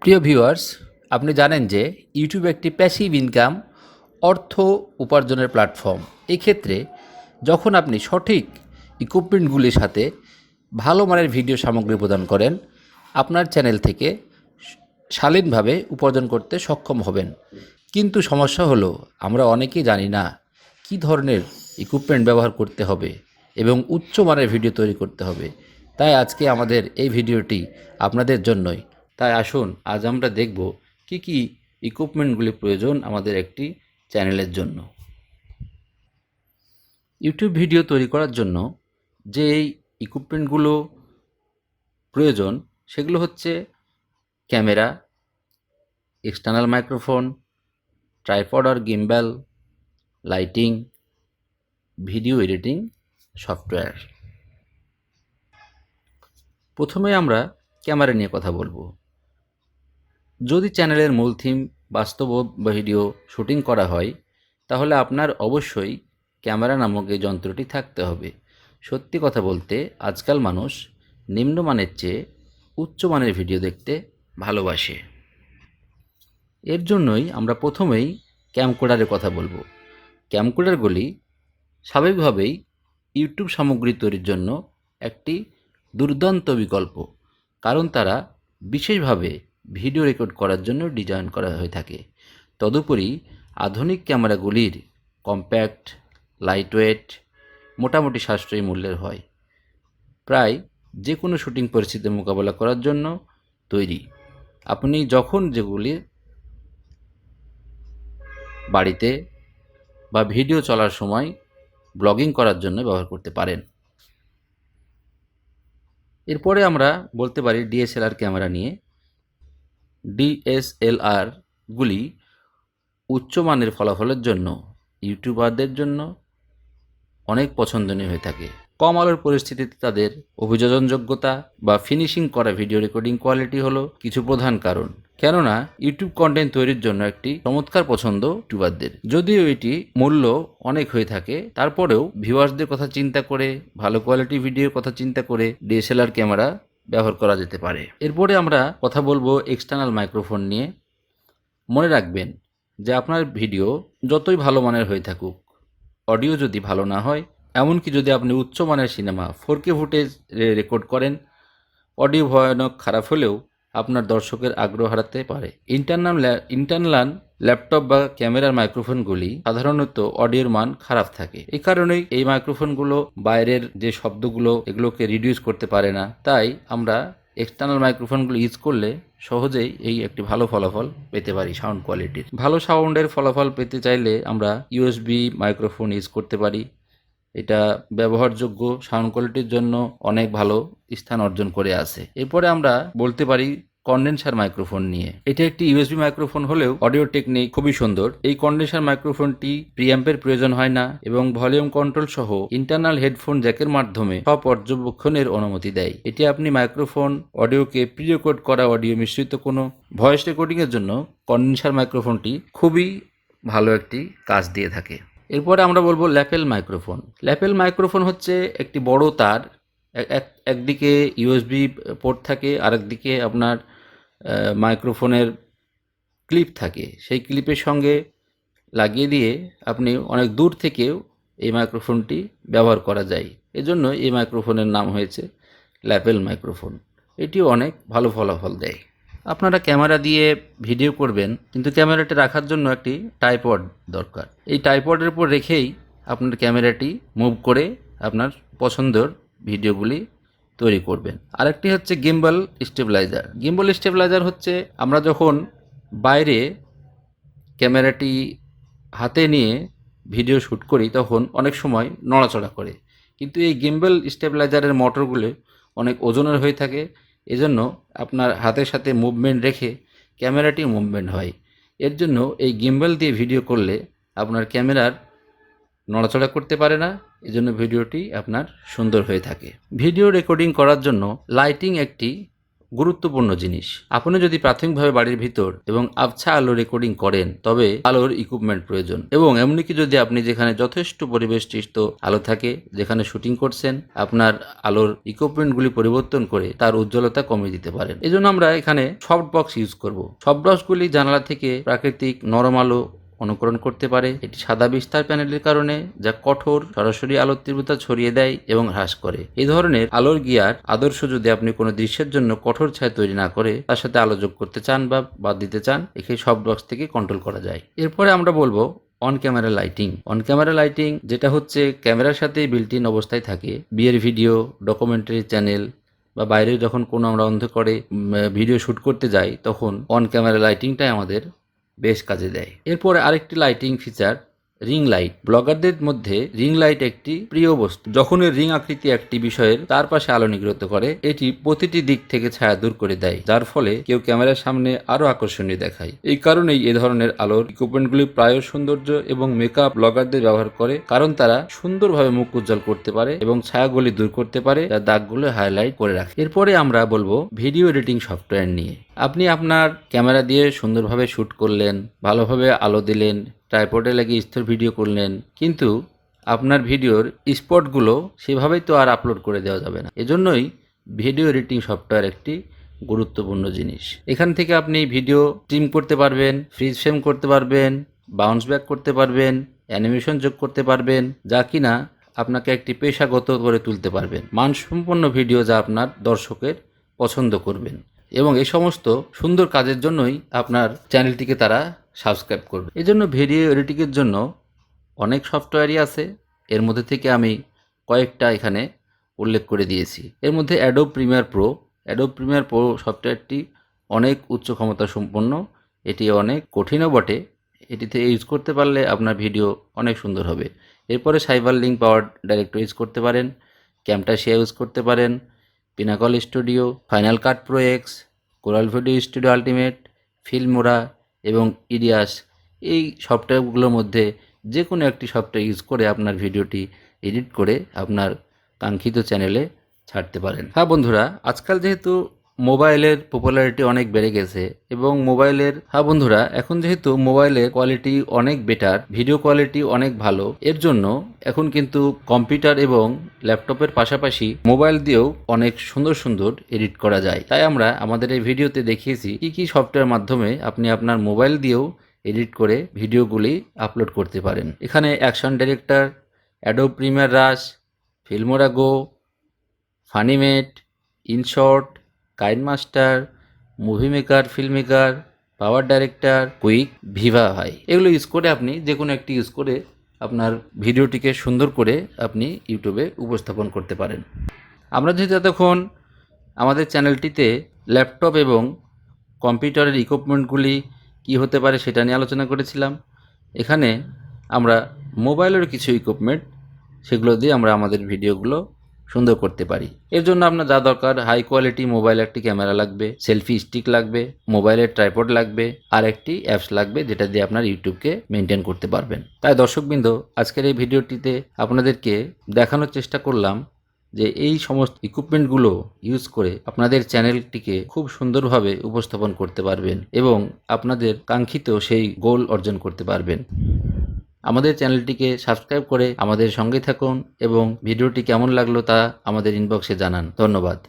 প্রিয় ভিউয়ার্স, আপনি জানেন যে ইউটিউব একটি প্যাসিভ ইনকাম অর্থ উপার্জনের প্ল্যাটফর্ম। এই ক্ষেত্রে যখন আপনি সঠিক ইকুইপমেন্টগুলির সাথে ভালো মানের ভিডিও সামগ্রী প্রদান করেন, আপনার চ্যানেল থেকে শালীনভাবে উপার্জন করতে সক্ষম হবেন। কিন্তু সমস্যা হলো, আমরা অনেকেই জানি না কী ধরনের ইকুইপমেন্ট ব্যবহার করতে হবে এবং উচ্চ মানের ভিডিও তৈরি করতে হবে। তাই আজকে আমাদের এই ভিডিওটি আপনাদের জন্যই। তাই আসুন আজ আমরা দেখব কি কি ইকুইপমেন্টগুলি প্রয়োজন আমাদের একটি চ্যানেলের জন্য। ইউটিউব ভিডিও তৈরি করার জন্য যে ইকুইপমেন্টগুলো প্রয়োজন সেগুলো হচ্ছে ক্যামেরা, এক্সটার্নাল মাইক্রোফোন, ট্রাইপড আর gimbal, lighting, video editing software. প্রথমে আমরা ক্যামেরা নিয়ে কথা বলবো। যদি চ্যানেলের মূল থিম বাস্তব ভিডিও শুটিং করা হয়, তাহলে আপনার অবশ্যই ক্যামেরা নামক এই যন্ত্রটি থাকতে হবে। সত্যি কথা বলতে আজকাল মানুষ নিম্নমানের চেয়ে উচ্চমানের ভিডিও দেখতে ভালোবাসে। এর জন্যই আমরা প্রথমেই ক্যামকোডারের কথা বলবো। ক্যামকোডারগুলি স্বাভাবিকভাবেই ইউটিউব সামগ্রী তৈরির জন্য একটি দুর্দান্ত বিকল্প, কারণ তারা বিশেষভাবে ভিডিও রেকর্ড করার জন্য ডিজাইন করা হয়ে থাকে। তদুপরি আধুনিক ক্যামেরাগুলির কম্প্যাক্ট, লাইটওয়েট, মোটামুটি সাশ্রয়ী মূল্যের হয়, প্রায় যে কোনো শুটিং পরিস্থিতি মোকাবেলা করার জন্য তৈরি। আপনি যখন যেগুলি বাড়িতে বা ভিডিও চলার সময় ব্লগিং করার জন্য ব্যবহার করতে পারেন। এরপরে আমরা বলতে পারি ডিএসএলআর ক্যামেরা নিয়ে। ডিএসএলআরগুলি উচ্চমানের ফলাফলের জন্য ইউটিউবারদের জন্য অনেক পছন্দনীয় হয়ে থাকে। কম আলোর পরিস্থিতিতে তাদের অভিযোজনযোগ্যতা বা ফিনিশিং করা ভিডিও রেকর্ডিং কোয়ালিটি হলো কিছু প্রধান কারণ। কেননা ইউটিউব কন্টেন্ট তৈরির জন্য একটি চমৎকার পছন্দ ইউটিউবারদের। যদিও এটি মূল্য অনেক হয়ে থাকে, তারপরেও ভিউয়ার্সদের কথা চিন্তা করে, ভালো কোয়ালিটি ভিডিওর কথা চিন্তা করে ডিএসএলআর ক্যামেরা ব্যবহার করা যেতে পারে। এরপরে আমরা কথা বলবো এক্সটার্নাল মাইক্রোফোন নিয়ে। মনে রাখবেন যে আপনার ভিডিও যতই ভালো মানের হয়ে থাকুক, অডিও যদি ভালো না হয়, এমনকি যদি আপনি উচ্চমানের সিনেমা 4K ফুটেজ রেকর্ড করেন, অডিও ভয়ানক খারাপ হলেও আপনার দর্শকের আগ্রহ হারাতে পারে। ইন্টারনাল ল্যাপটপ বা ক্যামেরার মাইক্রোফোনগুলি সাধারণত অডিওর মান খারাপ থাকে। এই কারণেই এই মাইক্রোফোনগুলো বাইরের যে শব্দগুলো এগুলোকে রিডিউস করতে পারে না। তাই আমরা এক্সটার্নাল মাইক্রোফোনগুলো ইউজ করলে সহজেই এই একটি ভালো ফলাফল পেতে পারি সাউন্ড কোয়ালিটির। ভালো সাউন্ডের ফলাফল পেতে চাইলে আমরা ইউএসবি মাইক্রোফোন ইউজ করতে পারি। এটা ব্যবহারযোগ্য, সাউন্ড কোয়ালিটির জন্য অনেক ভালো স্থান অর্জন করে আছে। এরপরে আমরা বলতে পারি কন্ডেন্সার মাইক্রোফোন নিয়ে। এটা একটি ইউএসবি মাইক্রোফোন হলেও অডিও টেকনিক খুবই সুন্দর। এই কন্ডেন্সার মাইক্রোফোনটি প্রিঅ্যাম্পের প্রয়োজন হয় না এবং ভলিউম কন্ট্রোল সহ ইন্টারনাল হেডফোন জ্যাকের মাধ্যমে স্ব-পর্যবেক্ষণের অনুমতি দেয়। এটি আপনি মাইক্রোফোন অডিওকে প্রি রেকর্ড করা অডিও মিশ্রিত কোনো ভয়েস রেকর্ডিংয়ের জন্য কন্ডেন্সার মাইক্রোফোনটি খুবই ভালো একটি কাজ দিয়ে থাকে। এরপরে আমরা বলবো ল্যাপেল মাইক্রোফোন। ল্যাপেল মাইক্রোফোন হচ্ছে একটি বড় তার, একদিকে ইউএসবি পোর্ট থাকে, আরেকদিকে আপনার মাইক্রোফোনের ক্লিপ থাকে। সেই ক্লিপের সঙ্গে লাগিয়ে দিয়ে আপনি অনেক দূর থেকেও এই মাইক্রোফোনটি ব্যবহার করা যায়। এজন্য এই মাইক্রোফোনের নাম হয়েছে ল্যাপেল মাইক্রোফোন। এটিও অনেক ভালো ফলাফল দেয়। আপনারা ক্যামেরা দিয়ে ভিডিও করবেন, কিন্তু ক্যামেরাটি রাখার জন্য একটি ট্রাইপড দরকার। এই ট্রাইপডের উপর রেখেই আপনার ক্যামেরাটি মুভ করে আপনার পছন্দের ভিডিওগুলি তৈরি করবেন। আরেকটি হচ্ছে গিম্বল স্টেবিলাইজার। গিম্বল স্টেবিলাইজার হচ্ছে আমরা যখন বাইরে ক্যামেরাটি হাতে নিয়ে ভিডিও শ্যুট করি তখন অনেক সময় নড়াচড়া করে, কিন্তু এই গিম্বল স্টেবিলাইজারের মোটরগুলো অনেক ওজনের হয়ে থাকে। এজন্য আপনার হাতের সাথে মুভমেন্ট রেখে ক্যামেরাটি মুভমেন্ট হয়। এর জন্য এই গিম্বল দিয়ে ভিডিও করলে আপনার ক্যামেরার নড়াচড়া করতে পারে না, এজন্য ভিডিওটি আপনার সুন্দর হয়ে থাকে। ভিডিও রেকর্ডিং করার জন্য লাইটিং একটি গুরুত্বপূর্ণ জিনিস। আপনি যদি প্রাথমিকভাবে বাড়ির ভিতর এবং আবছা আলো রেকর্ডিং করেন, তবে আলোর ইকুইপমেন্ট প্রয়োজন, এবং এমনকি যদি আপনি যেখানে যথেষ্ট পরিবেষ্টিত আলো থাকে, যেখানে শুটিং করছেন, আপনার আলোর ইকুইপমেন্টগুলি পরিবর্তন করে তার উজ্জ্বলতা কমিয়ে দিতে পারেন। এজন্য আমরা এখানে সফট বক্স ইউজ করব। সফট বক্সগুলি জানালা থেকে প্রাকৃতিক নরম আলো অনুকরণ করতে পারে। এটি সাদা বিস্তার প্যানেলের কারণে, যা কঠোর সরাসরি আলোর তীব্রতা ছড়িয়ে দেয় এবং হ্রাস করে। এই ধরনের আলোর গিয়ার আদর্শ যদি আপনি কোনো দৃশ্যের জন্য কঠোর ছায়া তৈরি না করে তার সাথে আলো যোগ করতে চান বা বাদ দিতে চান, একে সফট বক্স থেকে কন্ট্রোল করা যায়। এরপরে আমরা বলবো on camera lighting. On camera lighting যেটা হচ্ছে ক্যামেরার সাথেই বিল্ট ইন অবস্থায় থাকে। বিয়ের ভিডিও, ডকুমেন্টারি চ্যানেল বা বাইরে যখন কোনো আমরা অন্ধকারে ভিডিও শ্যুট করতে যাই, তখন অন ক্যামেরা লাইটিংটাই আমাদের বেশ কাজে দেয়। এরপরে আরেকটি লাইটিং ফিচার রিং লাইট। ব্লগারদের মধ্যে রিং লাইট একটি প্রিয় বস্তু। যখন এর রিং আকৃতি একটি বিষয়ের চারপাশে আলো নির্গত করে, এটি প্রতিটি দিক থেকে ছায়া দূর করে দেয়, যার ফলে কেউ ক্যামেরার সামনে আরো আকর্ষণীয় দেখায়। এই কারণেই এ ধরনের আলোর ইকুইপমেন্টগুলি প্রায় সৌন্দর্য এবং মেকআপ ব্লগারদের ব্যবহার করে, কারণ তারা সুন্দরভাবে মুখ উজ্জ্বল করতে পারে এবং ছায়াগুলি দূর করতে পারে, যা দাগগুলো হাইলাইট করে রাখে। এরপরে আমরা বলবো ভিডিও এডিটিং সফটওয়্যার নিয়ে। আপনি আপনার ক্যামেরা দিয়ে সুন্দরভাবে শ্যুট করলেন, ভালোভাবে আলো দিলেন, ট্রাইপডে লাগিয়ে স্থির ভিডিও করলেন, কিন্তু আপনার ভিডিওর স্পটগুলো সেভাবেই তো আর আপলোড করে দেওয়া যাবে না। এজন্যই ভিডিও এডিটিং সফটওয়্যার একটি গুরুত্বপূর্ণ জিনিস। এখান থেকে আপনি ভিডিও ট্রিম করতে পারবেন, ফ্রিজ ফ্রেম করতে পারবেন, বাউন্স ব্যাক করতে পারবেন, অ্যানিমেশন যোগ করতে পারবেন, যা কিনা আপনাকে একটি পেশাগত করে তুলতে পারবেন। মানসম্পন্ন ভিডিও যা আপনার দর্শকের পছন্দ করবেন, এবং এই সমস্ত সুন্দর কাজের জন্যই আপনার চ্যানেলটিকে তারা সাবস্ক্রাইব করবে। এই জন্য ভিডিও এডিটিংয়ের জন্য অনেক সফটওয়্যারই আছে। এর মধ্যে থেকে আমি কয়েকটা এখানে উল্লেখ করে দিয়েছি। এর মধ্যে Adobe Premiere Pro. Adobe Premiere Pro সফটওয়্যারটি অনেক উচ্চ ক্ষমতা সম্পন্ন। এটি অনেক কঠিনও বটে। এটিতে ইউজ করতে পারলে আপনার ভিডিও অনেক সুন্দর হবে। এরপরে সাইবার লিঙ্ক পাওয়ার ডাইরেক্টর ইউজ করতে পারেন, ক্যামটাশিয়া ইউজ করতে পারেন, পিনাকল স্টুডিও, ফাইনাল কাট pro x, coral video studio ultimate, Filmora এবং ইডিয়াস। এই সফটওয়্যারগুলোর মধ্যে যে কোনো একটি সফটওয়্যার ইউজ করে আপনার ভিডিওটি এডিট করে আপনার কাঙ্ক্ষিত চ্যানেলে ছাড়তে পারেন। হ্যাঁ বন্ধুরা, আজকাল যেহেতু মোবাইলের পপুলারিটি অনেক বেড়ে গেছে এবং এখন যেহেতু মোবাইলের কোয়ালিটি অনেক বেটার, ভিডিও কোয়ালিটি অনেক ভালো, এর জন্য এখন কিন্তু কম্পিউটার এবং ল্যাপটপের পাশাপাশি মোবাইল দিয়েও অনেক সুন্দর সুন্দর এডিট করা যায়। তাই আমরা আমাদের এই ভিডিওতে দেখিয়েছি কি কি সফটওয়্যার মাধ্যমে আপনি আপনার মোবাইল দিয়েও এডিট করে ভিডিওগুলি আপলোড করতে পারেন। এখানে action director, Adobe Premiere Rush, Filmora Go, FunimateInShot, InShot, KineMaster, movie maker, film maker, power director, Quik, Viva ভাই, এগুলো ইউজ করে আপনি যে কোনো একটি ইউজ করে আপনার ভিডিওটিকে সুন্দর করে আপনি ইউটিউবে উপস্থাপন করতে পারেন। আমরা যেহেতু এতক্ষণ আমাদের চ্যানেলটিতে ল্যাপটপ এবং কম্পিউটারের ইকুইপমেন্টগুলি কী হতে পারে সেটা নিয়ে আলোচনা করেছিলাম, এখানে আমরা মোবাইলের কিছু ইকুইপমেন্ট, সেগুলো দিয়ে আমরা আমাদের ভিডিওগুলো সুন্দর করতে পারি। এর জন্য আপনার যা দরকার, হাই কোয়ালিটি মোবাইল একটি ক্যামেরা লাগবে, সেলফি স্টিক লাগবে, মোবাইলের ট্রাইপড লাগবে, আর একটি অ্যাপস লাগবে যেটা দিয়ে আপনার ইউটিউবকে মেনটেন করতে পারবেন। তাই দর্শকবৃন্দ, আজকের এই ভিডিওটিতে আপনাদেরকে দেখানোর চেষ্টা করলাম যে এই সমস্ত ইকুইপমেন্টগুলো ইউজ করে আপনাদের চ্যানেলটিকে খুব সুন্দরভাবে উপস্থাপন করতে পারবেন এবং আপনাদের কাঙ্ক্ষিত সেই গোল অর্জন করতে পারবেন। আমাদের চ্যানেলটিকে সাবস্ক্রাইব করে আমাদের সঙ্গে থাকুন এবং ভিডিওটি কেমন লাগলো তা আমাদের ইনবক্সে জানান। ধন্যবাদ।